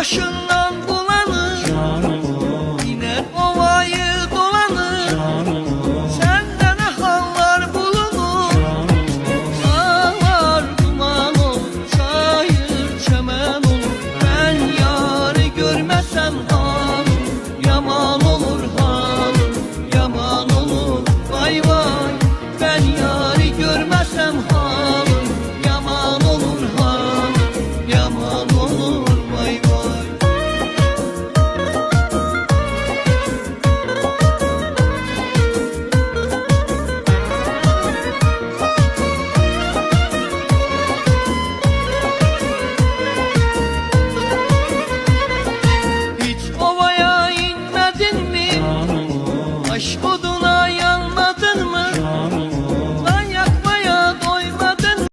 başından bulanır, iner ovayı dolanır. Sende ne hallar bulunur, dağlar duman olur, çayır çemen olur. Ben yarı görmesem halım yaman olur, halım yaman olur. Vay vay, ben yarı görmesem halım yaman olur, halım yaman olur.